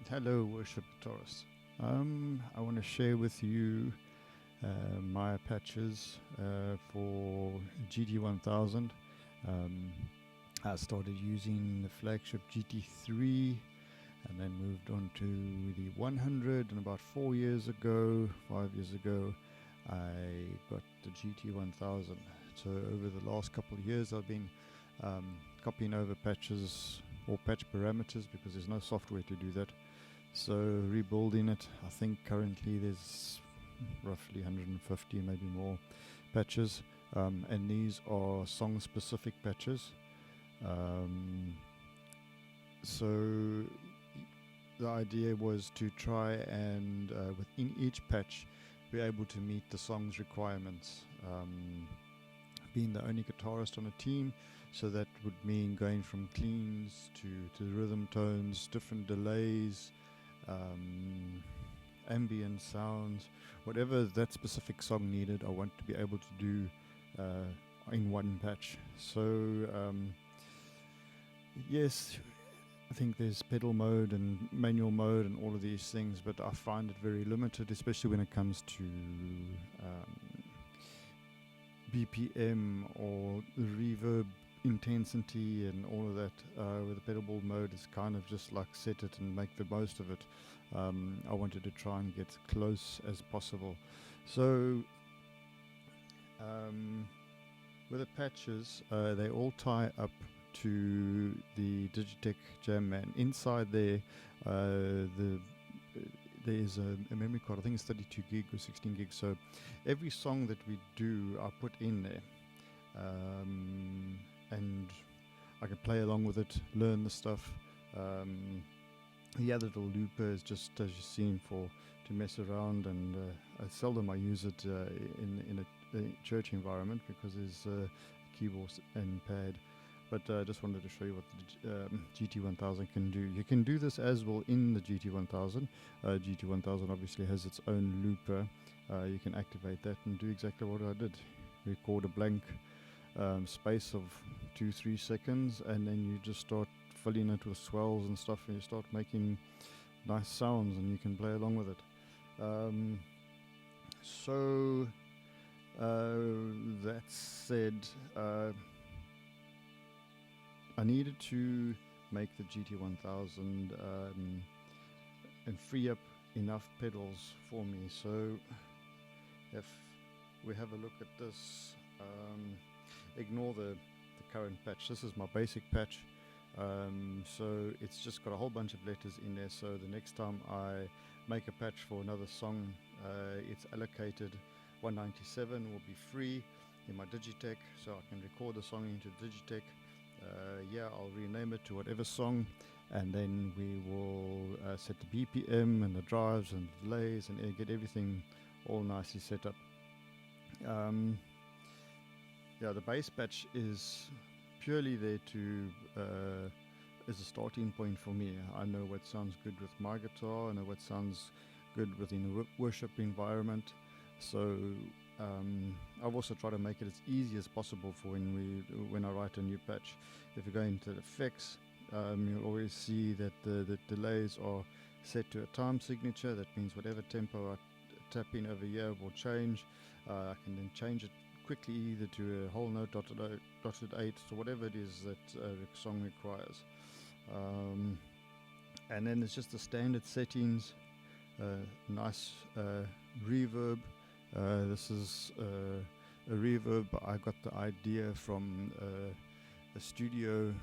Hello, worship tourists. I want to share with you my patches for GT1000. I started using the flagship GT3 and then moved on to the 100, and about 5 years ago, I got the GT1000. So over the last couple of years, I've been copying over patches or patch parameters because there's no software to do that. So rebuilding it, I think currently there's roughly 150, maybe more patches, and these are song-specific patches. So the idea was to try and within each patch be able to meet the song's requirements. Being the only guitarist on a team, so that would mean going from cleans to rhythm tones, different delays, ambient sounds, whatever that specific song needed, I want to be able to do in one patch. So yes, I think there's pedal mode and manual mode and all of these things, but I find it very limited, especially when it comes to BPM or reverb intensity and all of that. With the pedal board mode, it's kind of just like set it and make the most of it. I wanted to try and get close as possible. So with the patches, they all tie up to the Digitech Jam Man. Inside there, there's a memory card. I think it's 32 gig or 16 gig. So every song that we do, I put in there, and I can play along with it, learn the stuff. The other little looper is just, as you've seen, to mess around, and seldom I use it in a church environment because there's keyboard and pad. But I just wanted to show you what the GT1000 can do. You can do this as well in the GT1000. GT1000 obviously has its own looper. You can activate that and do exactly what I did. Record a blank space of 2-3 seconds, and then you just start filling it with swells and stuff, and you start making nice sounds, and you can play along with it. So that said, I needed to make the GT1000 and free up enough pedals for me. So if we have a look at this, ignore the current patch. This is my basic patch. So it's just got a whole bunch of letters in there. So the next time I make a patch for another song, it's allocated 197 will be free in my Digitech, so I can record the song into Digitech. I'll rename it to whatever song, and then we will set the BPM and the drives and the delays and get everything all nicely set up. The bass patch is purely there as a starting point for me. I know what sounds good with my guitar, I know what sounds good within a worship environment. So I've also tried to make it as easy as possible for when I write a new patch. If you go into the effects, you'll always see that the delays are set to a time signature. That means whatever tempo I tap in over here will change. I can then change it quickly either to a whole note, dotted 8, or whatever it is that the song requires. And then it's just the standard settings. Nice reverb. This is a reverb. I got the idea from a studio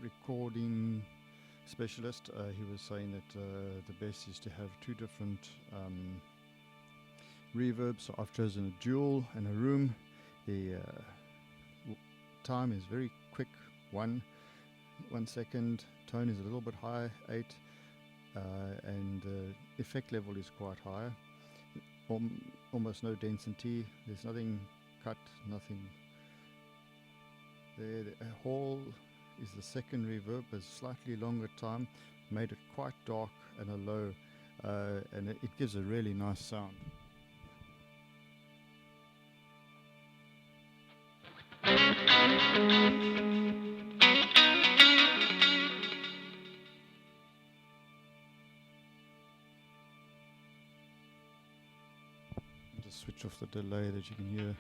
recording specialist. He was saying that the best is to have 2 different reverbs. So I've chosen a dual and a room. The time is very quick, 1 second. Tone is a little bit high, 8, and effect level is quite high. Almost no density. There's nothing cut, nothing there. The hall is the second reverb, a slightly longer time, made it quite dark and a low, and it gives a really nice sound. just switch off the delay that you can hear.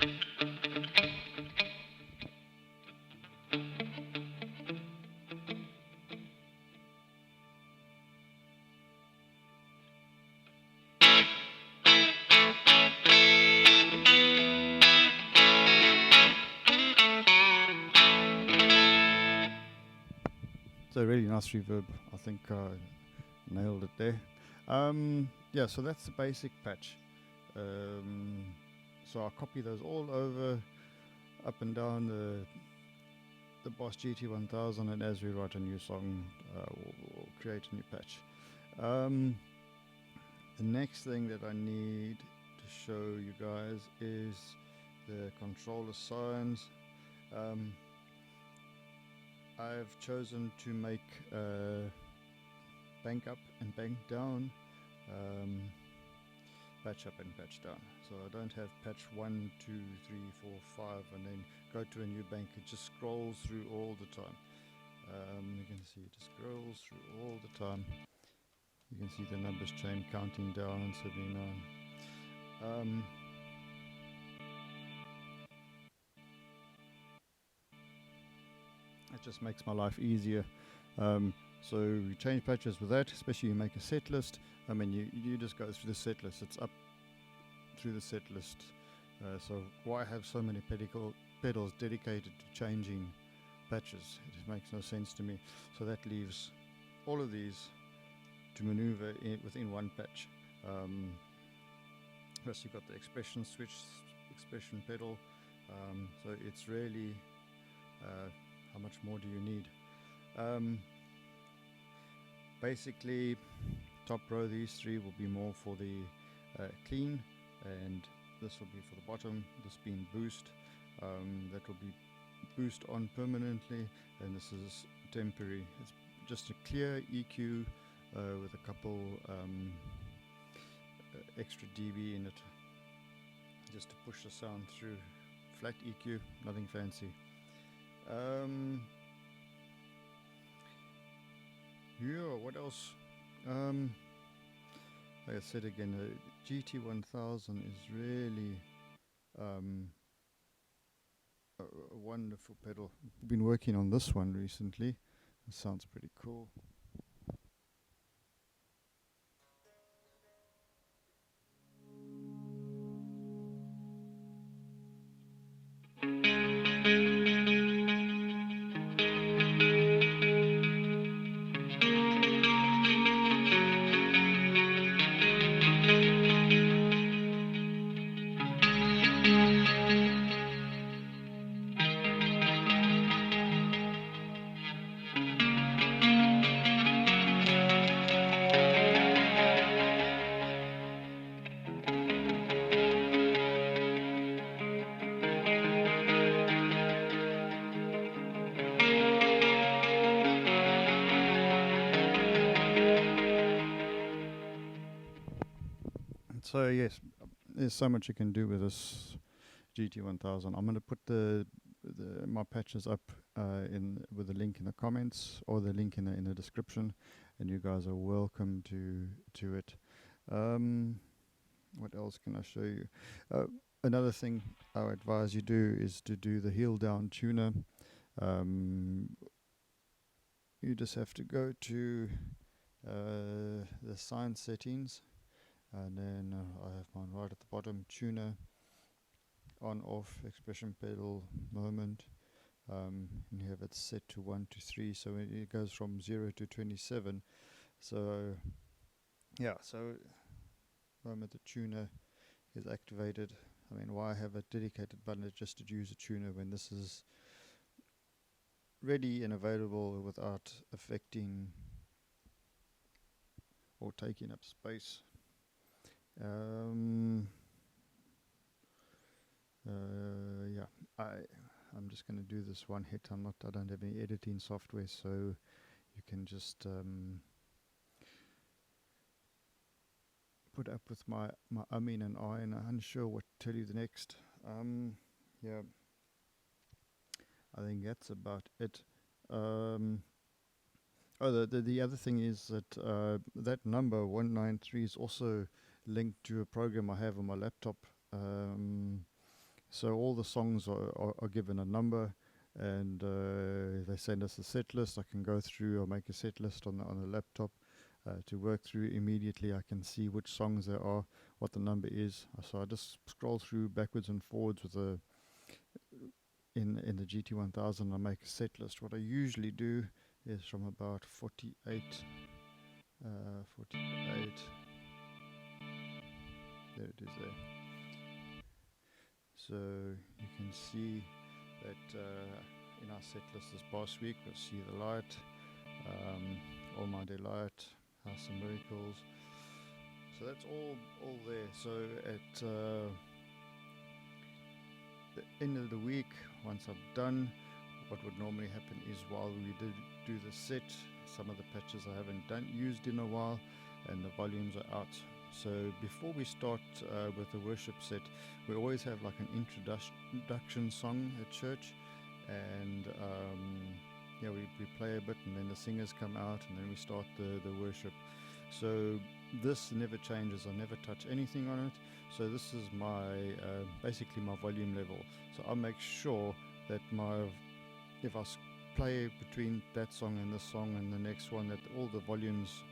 So really nice reverb. I think I nailed it there. Yeah, so that's the basic patch. So I copy those all over, up and down the Boss Gt1000, and as we write a new song, we'll create a new patch. The next thing that I need to show you guys is the controller signs. I've chosen to make bank up and bank down, patch up and patch down. So I don't have patch 1, 2, 3, 4, 5 and then go to a new bank. It just scrolls through all the time. You can see it just scrolls through all the time. You can see the numbers chain counting down, 79. It just makes my life easier. So you change patches with that, especially you make a set list. I mean, you just go through the set list. It's up through the set list. So why have so many pedals dedicated to changing patches? It makes no sense to me. So that leaves all of these to maneuver within one patch. Plus you've got the expression switch, expression pedal. So it's really how much more do you need? Basically, top row, these three will be more for the clean, and this will be for the bottom, this being boost. That will be boost on permanently, and this is temporary. It's just a clear EQ with a couple extra dB in it, just to push the sound through. Flat EQ, nothing fancy. Yeah, what else? Like I said again, the GT1000 is really a wonderful pedal. I've been working on this one recently. It sounds pretty cool. So yes, there's so much you can do with this GT1000. I'm going to put my patches up with the link in the comments or the link in the description, and you guys are welcome to it. What else can I show you? Another thing I would advise you do is to do the heel down tuner. You just have to go to the sign settings, and then I have mine right at the bottom, tuner, on, off, expression pedal, moment, and you have it set to 1 to 3, so it goes from 0 to 27. So yeah, so the moment the tuner is activated, I mean, why have a dedicated button just to use a tuner when this is ready and available without affecting or taking up space? Yeah, I'm just going to do this one hit. I don't have any editing software, so you can just put up with my in and I, and I'm unsure what to tell you the next. Yeah, I think that's about it. The other thing is that that number 193 is also linked to a program I have on my laptop So all the songs are given a number, and they send us a set list. I can go through or make a set list on the laptop to work through immediately. I can see which songs there are, what the number is. So I just scroll through backwards and forwards with in the GT1000. I make a set list. What I usually do is from about 48. There it is there. So you can see that in our set list this past week, we'll see the light, All My Delight, House of Miracles. So that's all there. So at the end of the week, once I've done, what would normally happen is while we do the set, some of the patches I haven't used in a while, and the volumes are out. So before we start with the worship set, we always have like an introduction song at church, and we play a bit, and then the singers come out, and then we start the worship. So this never changes. I never touch anything on it. So this is my basically my volume level. So I'll make sure that if I play between that song and this song and the next one, that all the volumes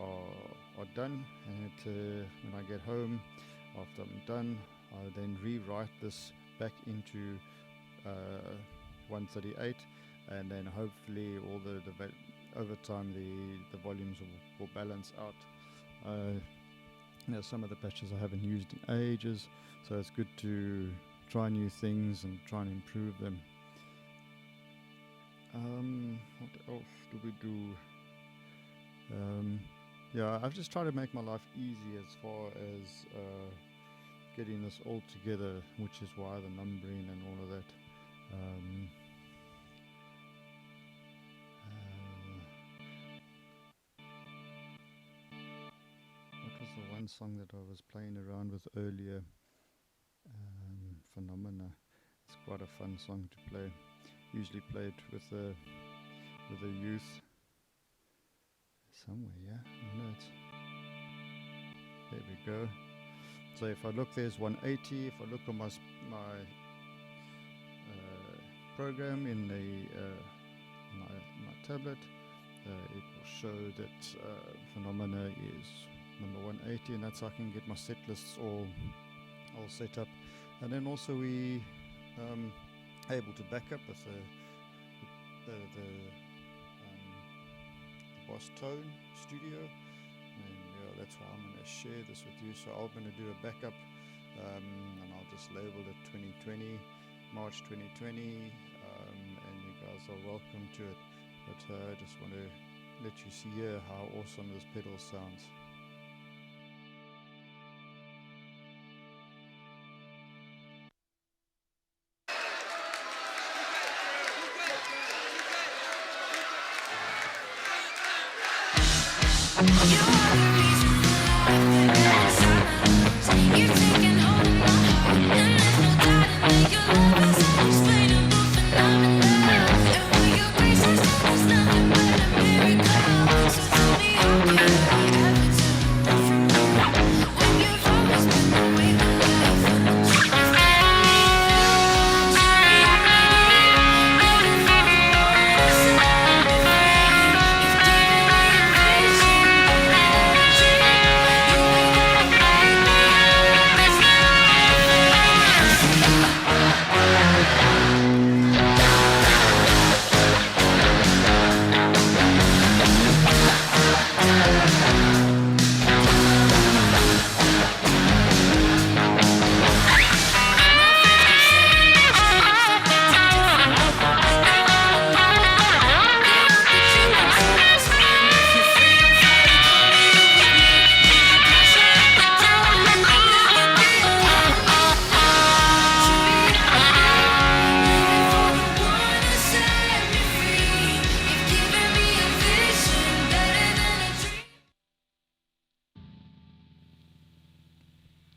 are done, and when I get home after I'm done, I then rewrite this back into 138, and then hopefully all over time the volumes will balance out. Some of the patches I haven't used in ages, so it's good to try new things and try and improve them. What else do we do? I've just tried to make my life easy as far as getting this all together, which is why the numbering and all of that. What was the one song that I was playing around with earlier? Phenomena. It's quite a fun song to play. Usually play it with the youth. Somewhere, yeah. I know it's. There we go. So if I look, there's 180. If I look on my program in my tablet, it will show that Phenomena is number 180, and that's how I can get my set lists all set up. And then also we able to back up with the Boss Tone Studio, and that's why I'm going to share this with you. So I'm going to do a backup, and I'll just label it 2020, March 2020, and you guys are welcome to it. But I just want to let you see here how awesome this pedal sounds.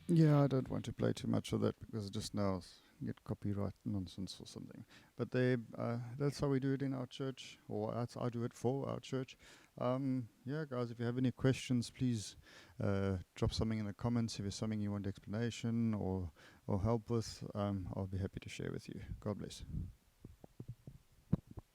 Yeah, I don't want to play too much of that because just now get copyright nonsense or something. But that's how we do it in our church, or that's I do it for our church. Yeah, guys, if you have any questions, please drop something in the comments. If there's something you want explanation or help with, I'll be happy to share with you. God bless.